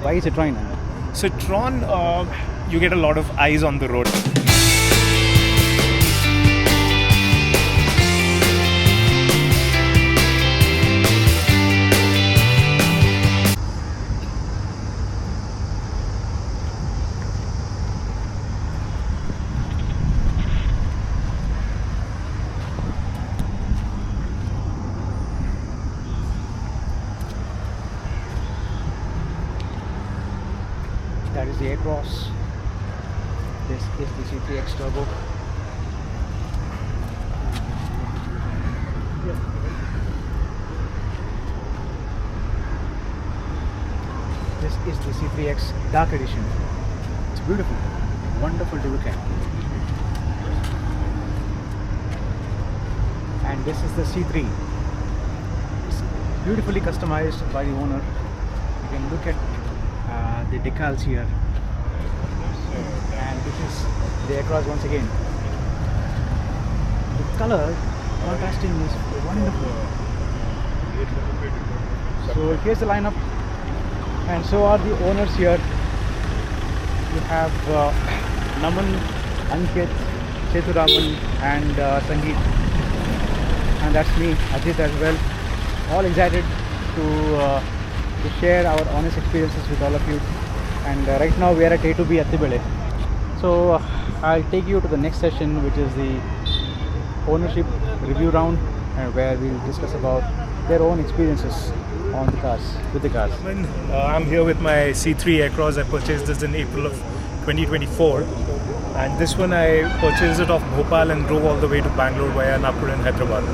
Why Citroen? Citroen, you get a lot of eyes on the road. That is the Across. This is the C3X Turbo. This is the C3X Dark Edition. It's beautiful, wonderful to look at. And this is the C3. It's beautifully customized by the owner. You can look at the decals here, and this is the Across once again. The color contrasting is wonderful. So here's the lineup, and so are the owners here. You have Naman, Ankit, Seturaman and Sangeet, and that's me, Ajit as well. All excited to share our honest experiences with all of you. And right now we are at A2B Attibele. So I'll take you to the next session, which is the ownership review round, where we'll discuss about their own experiences on the cars, with the cars. I'm here with my C3 Across. I purchased this in April of 2024, and this one I purchased it off Bhopal and drove all the way to Bangalore via Nagpur and Hyderabad.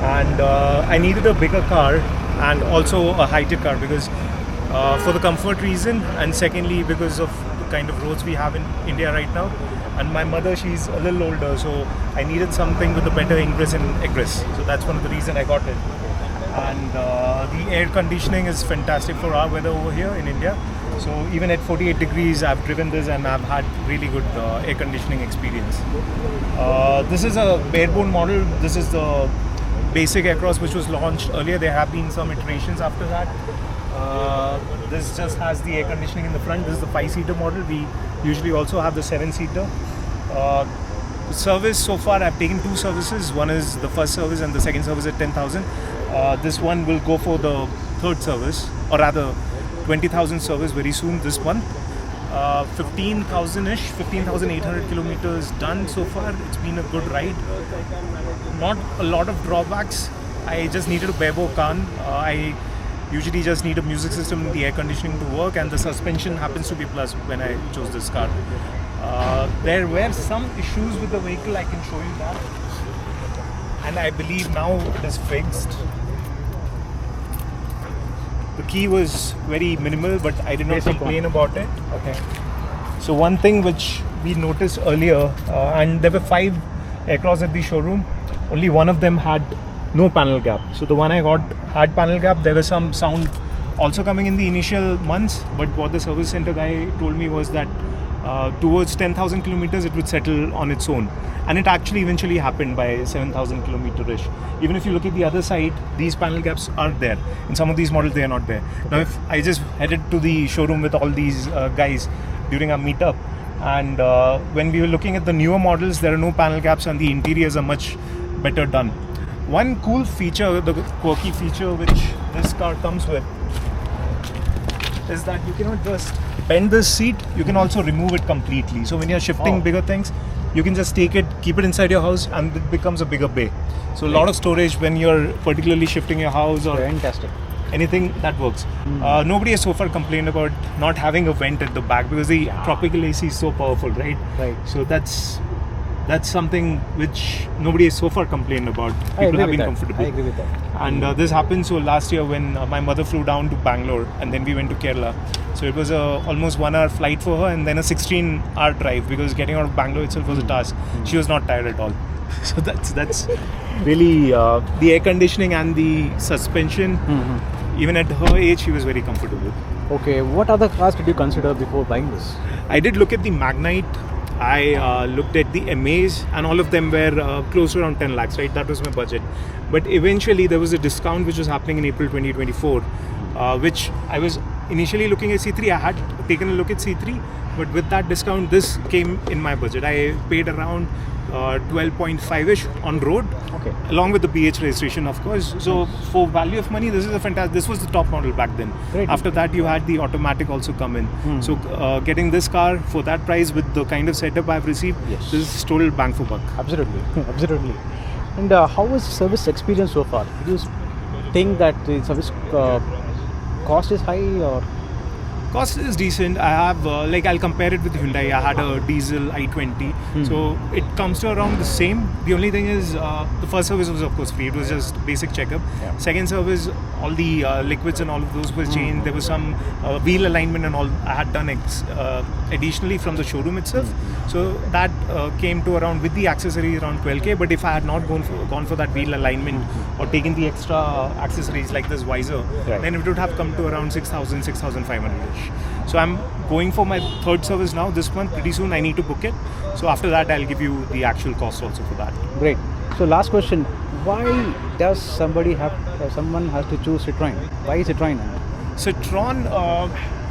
And I needed a bigger car and also a high-tech car because for the comfort reason, and secondly because of the kind of roads we have in India right now. And my mother, she's a little older, so I needed something with a better ingress and egress. So that's one of the reasons I got it. And the air conditioning is fantastic for our weather over here in India. So even at 48 degrees, I've driven this and I've had really good air conditioning experience. This is a barebone model. This is the basic Across which was launched earlier. There have been some iterations after that. This just has the air conditioning in the front. This is the 5-seater model. We usually also have the 7-seater. The service so far, I've taken 2 services. One is the first service and the second service at 10,000. This one will go for the third service, or rather 20,000 service very soon this month. 15,000-ish, 15,800 kilometers done so far. It's been a good ride. Not a lot of drawbacks. I just needed a bare-bone car. I usually just need a music system and the air conditioning to work, and the suspension happens to be plus when I chose this car. There were some issues with the vehicle, I can show you that. And I believe now it is fixed. The key was very minimal, but I did not complain about it. Okay. So one thing which we noticed earlier, and there were 5 Across at the showroom, only one of them had no panel gap. So the one I got had panel gap. There was some sound also coming in the initial months, but what the service center guy told me was that towards 10,000 kilometers it would settle on its own. And it actually eventually happened by 7,000 kilometer-ish. Even if you look at the other side, these panel gaps are there. In some of these models, they are not there. Now, if I just headed to the showroom with all these guys during our meetup, and when we were looking at the newer models, there are no panel gaps and the interiors are much better done. One cool feature, the quirky feature which this car comes with, is that you cannot just bend this seat, you can also remove it completely. So when you're shifting bigger things, you can just take it, keep it inside your house, and it becomes a bigger bay. So a lot of storage when you're particularly shifting your house or Fantastic. anything, that works. Nobody has so far complained about not having a vent at the back because the tropical AC is so powerful, right? Right. So that's something which nobody has so far complained about. People have been comfortable. I agree with that. And this happened so last year when my mother flew down to Bangalore and then we went to Kerala. So it was a almost 1-hour flight for her and then a 16-hour drive because getting out of Bangalore itself was a task. She was not tired at all. So that's really the air conditioning and the suspension. Even at her age, she was very comfortable. Okay, what other cars did you consider before buying this? I did look at the Magnite. I looked at the Amaze, and all of them were close to around 10 lakhs, right? That was my budget. But eventually there was a discount which was happening in April 2024, which I was initially looking at C3, I had taken a look at C3, but with that discount, this came in my budget. I paid around 12.5-ish on road, Okay. along with the BH registration, of course. So for value of money, this is a fantastic. This was the top model back then. Great. After that, you had the automatic also come in. So getting this car for that price with the kind of setup I've received, Yes. this is total bang for buck. Absolutely, absolutely. And how was service experience so far? Do you think that the service cost is high or? Cost is decent. I have I'll compare it with Hyundai. I had a diesel i20, so it comes to around the same. The only thing is the first service was of course free. It was just basic checkup. Yeah. Second service, all the liquids and all of those were changed. There was some wheel alignment and all I had done additionally from the showroom itself. So that came to around with the accessories around 12K. But if I had not gone for that wheel alignment or taken the extra accessories like this visor, Right. then it would have come to around 6,000, 6,500-ish. So I'm going for my third service now this month. Pretty soon I need to book it. So after that I'll give you the actual cost also for that. Great. So last question: why does someone has to choose Citroen? Why Citroen? Citroen,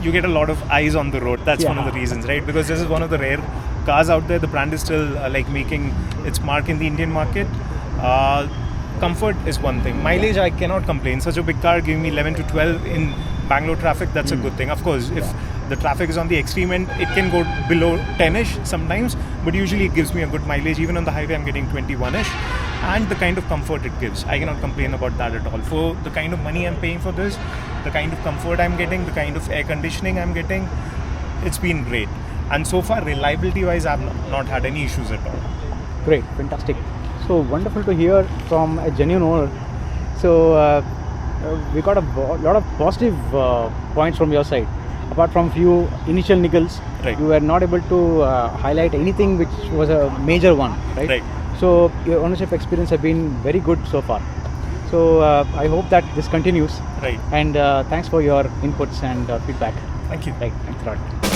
you get a lot of eyes on the road. That's one of the reasons, right? Because this is one of the rare cars out there. The brand is still making its mark in the Indian market. Comfort is one thing. Mileage, I cannot complain. Such a big car giving me 11 to 12 in Bangalore traffic, that's a good thing. Of course, if the traffic is on the extreme end, it can go below 10-ish sometimes, but usually it gives me a good mileage. Even on the highway, I'm getting 21-ish. And the kind of comfort it gives, I cannot complain about that at all. For the kind of money I'm paying for this, the kind of comfort I'm getting, the kind of air conditioning I'm getting, it's been great. And so far, reliability-wise, I've not had any issues at all. Great, fantastic. So wonderful to hear from a genuine owner. So we got a lot of positive points from your side. Apart from few initial niggles, Right. you were not able to highlight anything which was a major one, right? Right. So your ownership experience has been very good so far. So I hope that this continues. Right. And thanks for your inputs and feedback. Thank you. Right. Thanks a lot.